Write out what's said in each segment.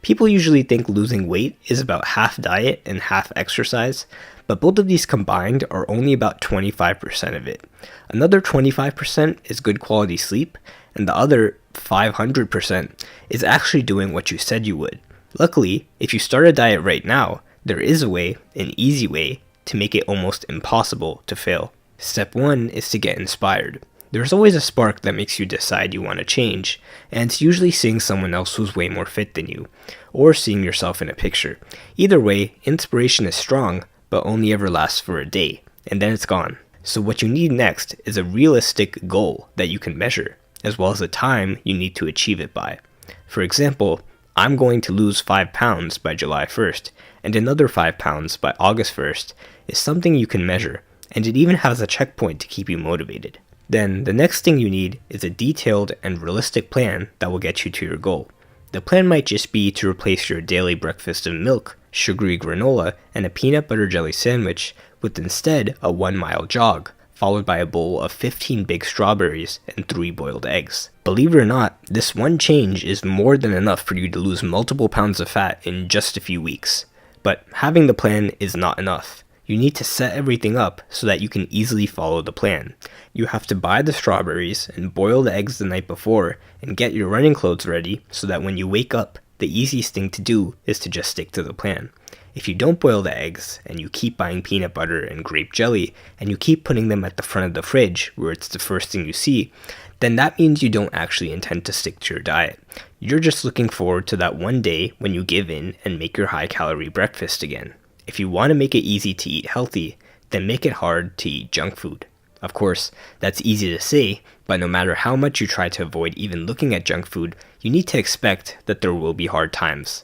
People usually think losing weight is about half diet and half exercise, but both of these combined are only about 25% of it. Another 25% is good quality sleep, and the other 500% is actually doing what you said you would. Luckily, if you start a diet right now, there is a way, an easy way, to make it almost impossible to fail. Step 1 is to get inspired. There's always a spark that makes you decide you want to change, and it's usually seeing someone else who's way more fit than you, or seeing yourself in a picture. Either way, inspiration is strong, but only ever lasts for a day, and then it's gone. So what you need next is a realistic goal that you can measure, as well as the time you need to achieve it by. For example, I'm going to lose 5 pounds by July 1st, and another 5 pounds by August 1st is something you can measure, and it even has a checkpoint to keep you motivated. Then, the next thing you need is a detailed and realistic plan that will get you to your goal. The plan might just be to replace your daily breakfast of milk, sugary granola, and a peanut butter jelly sandwich with instead a 1-mile jog, followed by a bowl of 15 big strawberries and 3 boiled eggs. Believe it or not, this one change is more than enough for you to lose multiple pounds of fat in just a few weeks. But having the plan is not enough. You need to set everything up so that you can easily follow the plan. You have to buy the strawberries and boil the eggs the night before and get your running clothes ready so that when you wake up, the easiest thing to do is to just stick to the plan. If you don't boil the eggs and you keep buying peanut butter and grape jelly and you keep putting them at the front of the fridge where it's the first thing you see, then that means you don't actually intend to stick to your diet. You're just looking forward to that one day when you give in and make your high-calorie breakfast again. If you want to make it easy to eat healthy, then make it hard to eat junk food. Of course, that's easy to say, but no matter how much you try to avoid even looking at junk food, you need to expect that there will be hard times.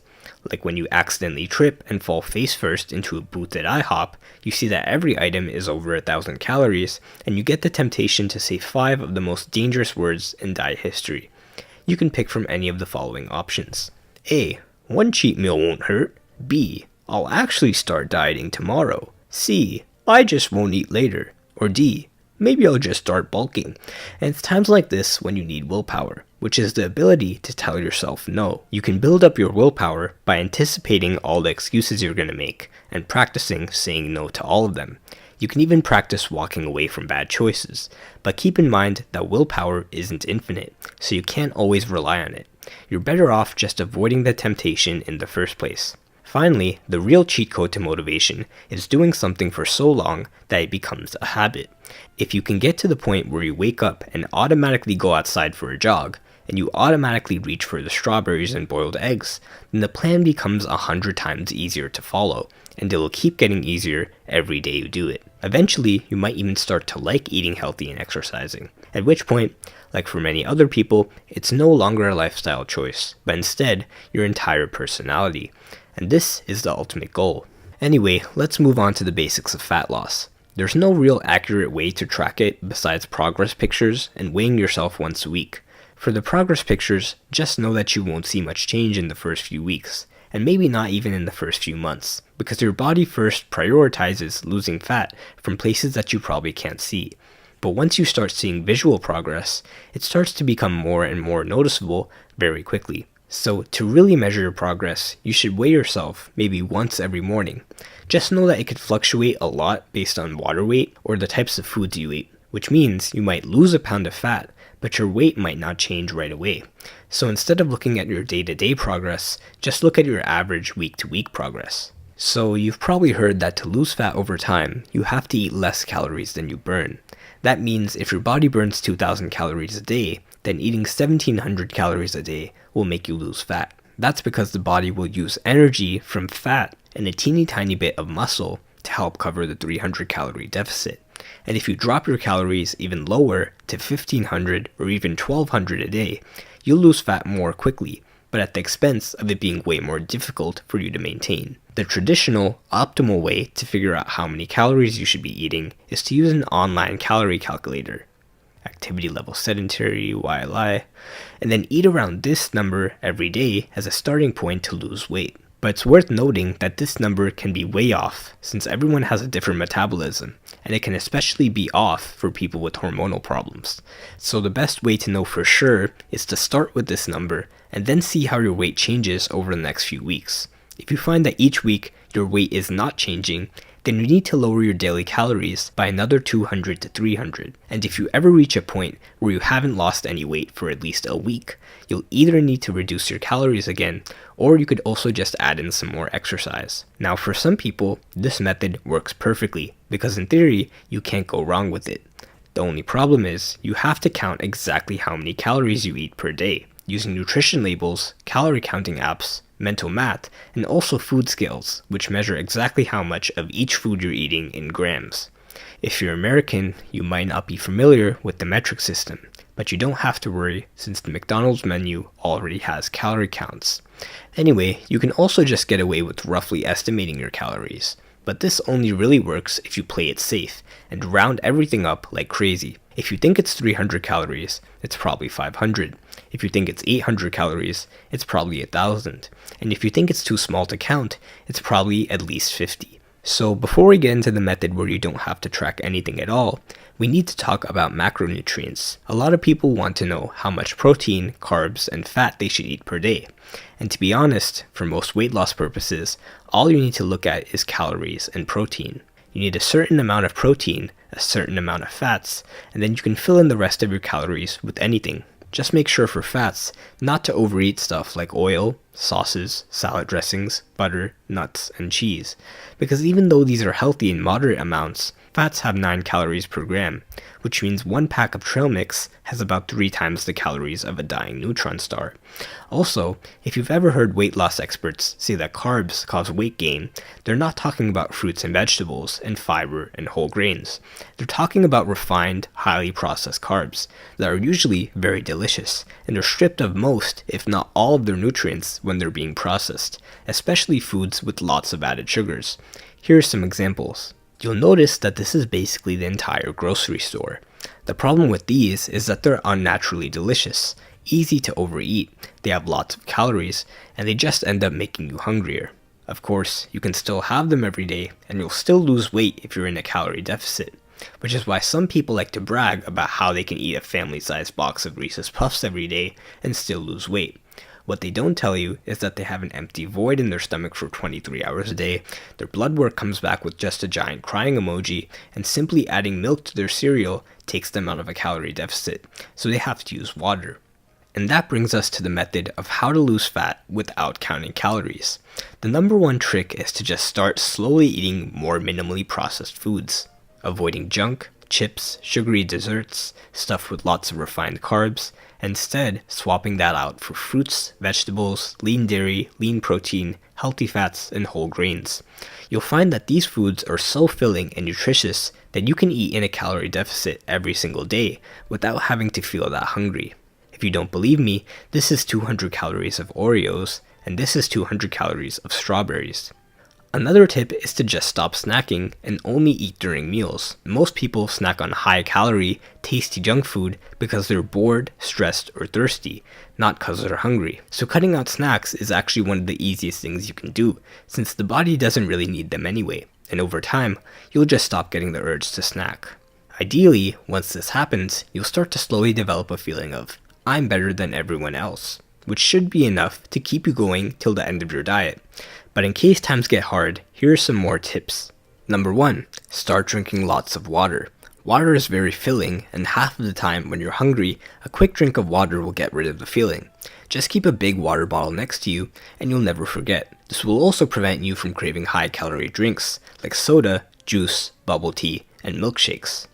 Like when you accidentally trip and fall face first into a booth at IHOP, you see that every item is over 1,000 calories, and you get the temptation to say 5 of the most dangerous words in diet history. You can pick from any of the following options. A. One cheat meal won't hurt. B. I'll actually start dieting tomorrow. C. I just won't eat later. Or D. Maybe I'll just start bulking. And it's times like this when you need willpower, which is the ability to tell yourself no. You can build up your willpower by anticipating all the excuses you're going to make and practicing saying no to all of them. You can even practice walking away from bad choices, but keep in mind that willpower isn't infinite, so you can't always rely on it. You're better off just avoiding the temptation in the first place. Finally, the real cheat code to motivation is doing something for so long that it becomes a habit. If you can get to the point where you wake up and automatically go outside for a jog, and you automatically reach for the strawberries and boiled eggs, then the plan becomes 100 times easier to follow, and it will keep getting easier every day you do it. Eventually, you might even start to like eating healthy and exercising, at which point, like for many other people, it's no longer a lifestyle choice, but instead your entire personality. And this is the ultimate goal. Anyway, let's move on to the basics of fat loss. There's no real accurate way to track it besides progress pictures and weighing yourself once a week. For the progress pictures, just know that you won't see much change in the first few weeks, and maybe not even in the first few months, because your body first prioritizes losing fat from places that you probably can't see. But once you start seeing visual progress, it starts to become more and more noticeable very quickly. So to really measure your progress, you should weigh yourself maybe once every morning. Just know that it could fluctuate a lot based on water weight or the types of foods you eat, which means you might lose a pound of fat, but your weight might not change right away. So instead of looking at your day-to-day progress, just look at your average week-to-week progress. So you've probably heard that to lose fat over time, you have to eat less calories than you burn. That means if your body burns 2,000 calories a day, then eating 1,700 calories a day will make you lose fat. That's because the body will use energy from fat and a teeny tiny bit of muscle to help cover the 300 calorie deficit. And if you drop your calories even lower to 1,500 or even 1,200 a day, you'll lose fat more quickly, but at the expense of it being way more difficult for you to maintain. The traditional, optimal way to figure out how many calories you should be eating is to use an online calorie calculator. Activity level sedentary, YLI, and then eat around this number every day as a starting point to lose weight. But it's worth noting that this number can be way off since everyone has a different metabolism, and it can especially be off for people with hormonal problems. So the best way to know for sure is to start with this number and then see how your weight changes over the next few weeks. If you find that each week your weight is not changing, then you need to lower your daily calories by another 200 to 300. And if you ever reach a point where you haven't lost any weight for at least a week, you'll either need to reduce your calories again, or you could also just add in some more exercise. Now for some people, this method works perfectly, because in theory, you can't go wrong with it. The only problem is, you have to count exactly how many calories you eat per day, using nutrition labels, calorie counting apps, mental math, and also food scales, which measure exactly how much of each food you're eating in grams. If you're American, you might not be familiar with the metric system, but you don't have to worry since the McDonald's menu already has calorie counts. Anyway, you can also just get away with roughly estimating your calories, but this only really works if you play it safe and round everything up like crazy. If you think it's 300 calories, it's probably 500. If you think it's 800 calories, it's probably 1,000. And if you think it's too small to count, it's probably at least 50. So before we get into the method where you don't have to track anything at all, we need to talk about macronutrients. A lot of people want to know how much protein, carbs, and fat they should eat per day. And to be honest, for most weight loss purposes, all you need to look at is calories and protein. You need a certain amount of protein, a certain amount of fats, and then you can fill in the rest of your calories with anything. Just make sure for fats not to overeat stuff like oil, sauces, salad dressings, butter, nuts, and cheese, because even though these are healthy in moderate amounts, fats have 9 calories per gram, which means one pack of trail mix has about 3 times the calories of a dying neutron star. Also, if you've ever heard weight loss experts say that carbs cause weight gain, they're not talking about fruits and vegetables and fiber and whole grains. They're talking about refined, highly processed carbs that are usually very delicious and are stripped of most, if not all, of their nutrients when they're being processed, especially foods with lots of added sugars. Here are some examples. You'll notice that this is basically the entire grocery store. The problem with these is that they're unnaturally delicious, easy to overeat, they have lots of calories, and they just end up making you hungrier. Of course, you can still have them every day, and you'll still lose weight if you're in a calorie deficit, which is why some people like to brag about how they can eat a family-sized box of Reese's Puffs every day and still lose weight. What they don't tell you is that they have an empty void in their stomach for 23 hours a day, their blood work comes back with just a giant crying emoji, and simply adding milk to their cereal takes them out of a calorie deficit, so they have to use water. And that brings us to the method of how to lose fat without counting calories. The number one trick is to just start slowly eating more minimally processed foods, avoiding junk, chips, sugary desserts, stuff with lots of refined carbs, instead swapping that out for fruits, vegetables, lean dairy, lean protein, healthy fats, and whole grains. You'll find that these foods are so filling and nutritious that you can eat in a calorie deficit every single day without having to feel that hungry. If you don't believe me, this is 200 calories of Oreos, and this is 200 calories of strawberries. Another tip is to just stop snacking and only eat during meals. Most people snack on high-calorie, tasty junk food because they're bored, stressed, or thirsty, not because they're hungry. So cutting out snacks is actually one of the easiest things you can do, since the body doesn't really need them anyway, and over time, you'll just stop getting the urge to snack. Ideally, once this happens, you'll start to slowly develop a feeling of, I'm better than everyone else, which should be enough to keep you going till the end of your diet. But in case times get hard, here are some more tips. Number 1, start drinking lots of water. Water is very filling, and half of the time when you're hungry, a quick drink of water will get rid of the feeling. Just keep a big water bottle next to you, and you'll never forget. This will also prevent you from craving high-calorie drinks, like soda, juice, bubble tea, and milkshakes.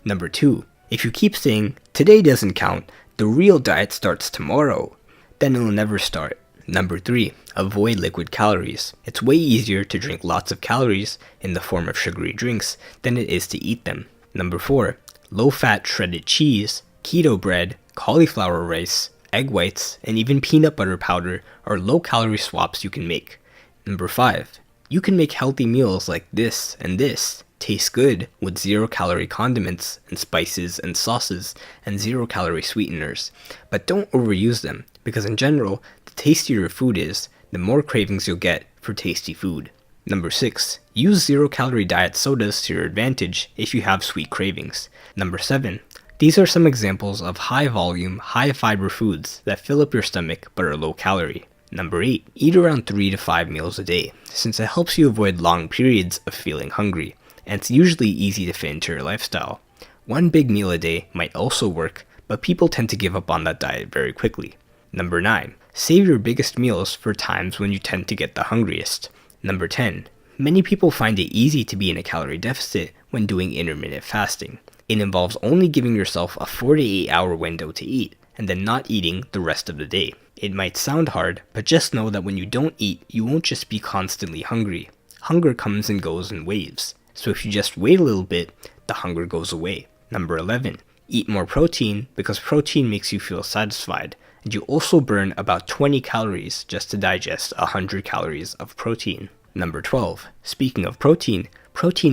Number 2, if you keep saying, today doesn't count, the real diet starts tomorrow, then it'll never start. Number 3, avoid liquid calories. It's way easier to drink lots of calories in the form of sugary drinks than it is to eat them. Number 4, low-fat shredded cheese, keto bread, cauliflower rice, egg whites, and even peanut butter powder are low-calorie swaps you can make. Number 5, you can make healthy meals like this and this taste good with 0-calorie condiments and spices and sauces and 0-calorie sweeteners, but don't overuse them, because in general, the tastier your food is, the more cravings you'll get for tasty food. Number 6. Use zero-calorie diet sodas to your advantage if you have sweet cravings. Number 7. These are some examples of high-volume, high-fiber foods that fill up your stomach but are low-calorie. Number 8. Eat around 3 to 5 meals a day, since it helps you avoid long periods of feeling hungry, and it's usually easy to fit into your lifestyle. One big meal a day might also work, but people tend to give up on that diet very quickly. Number 9. Save your biggest meals for times when you tend to get the hungriest. Number 10. Many people find it easy to be in a calorie deficit when doing intermittent fasting. It involves only giving yourself a 4 to 8 hour window to eat, and then not eating the rest of the day. It might sound hard, but just know that when you don't eat, you won't just be constantly hungry. Hunger comes and goes in waves, so if you just wait a little bit, the hunger goes away. Number 11. Eat more protein because protein makes you feel satisfied, and you also burn about 20 calories just to digest 100 calories of protein. Number 12. Speaking of protein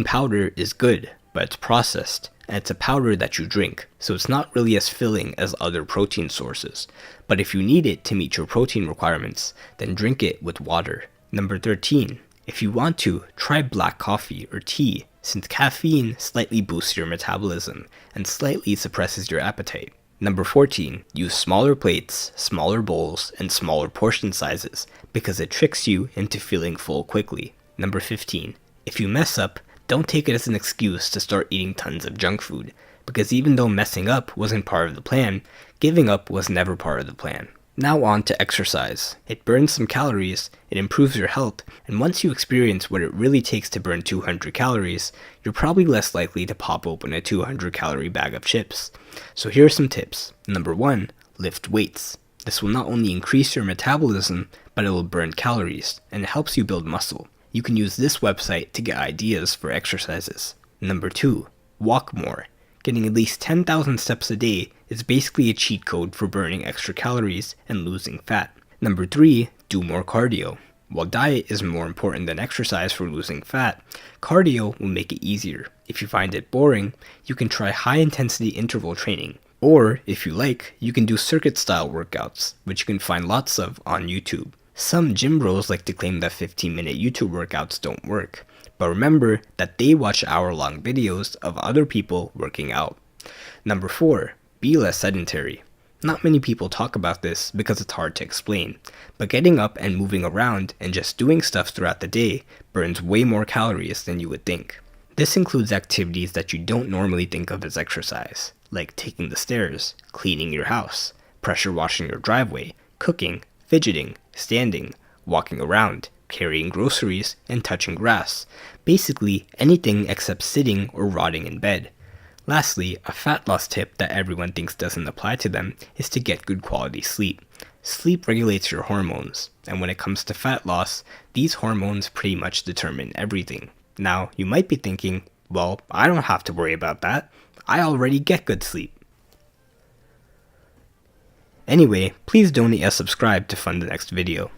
powder is good, but it's processed, and it's a powder that you drink, so it's not really as filling as other protein sources. But if you need it to meet your protein requirements, then drink it with water. Number 13. If you want to, try black coffee or tea, since caffeine slightly boosts your metabolism and slightly suppresses your appetite. Number 14. Use smaller plates, smaller bowls, and smaller portion sizes, because it tricks you into feeling full quickly. Number 15. If you mess up, don't take it as an excuse to start eating tons of junk food, because even though messing up wasn't part of the plan, giving up was never part of the plan. Now on to exercise. It burns some calories, it improves your health, and once you experience what it really takes to burn 200 calories, you're probably less likely to pop open a 200-calorie bag of chips. So here are some tips. Number 1. Lift weights. This will not only increase your metabolism, but it will burn calories, and it helps you build muscle. You can use this website to get ideas for exercises. Number 2. Walk more. Getting at least 10,000 steps a day is basically a cheat code for burning extra calories and losing fat. Number 3. Do more cardio. While diet is more important than exercise for losing fat, cardio will make it easier. If you find it boring, you can try high-intensity interval training. Or, if you like, you can do circuit-style workouts, which you can find lots of on YouTube. Some gym bros like to claim that 15-minute YouTube workouts don't work. But remember that they watch hour-long videos of other people working out. Number 4. Be less sedentary. Not many people talk about this because it's hard to explain, but getting up and moving around and just doing stuff throughout the day burns way more calories than you would think. This includes activities that you don't normally think of as exercise, like taking the stairs, cleaning your house, pressure washing your driveway, cooking, fidgeting, standing, walking around, carrying groceries, and touching grass. Basically, anything except sitting or rotting in bed. Lastly, a fat loss tip that everyone thinks doesn't apply to them is to get good quality sleep. Sleep regulates your hormones, and when it comes to fat loss, these hormones pretty much determine everything. Now, you might be thinking, well, I don't have to worry about that. I already get good sleep. Anyway, please donate a subscribe to fund the next video.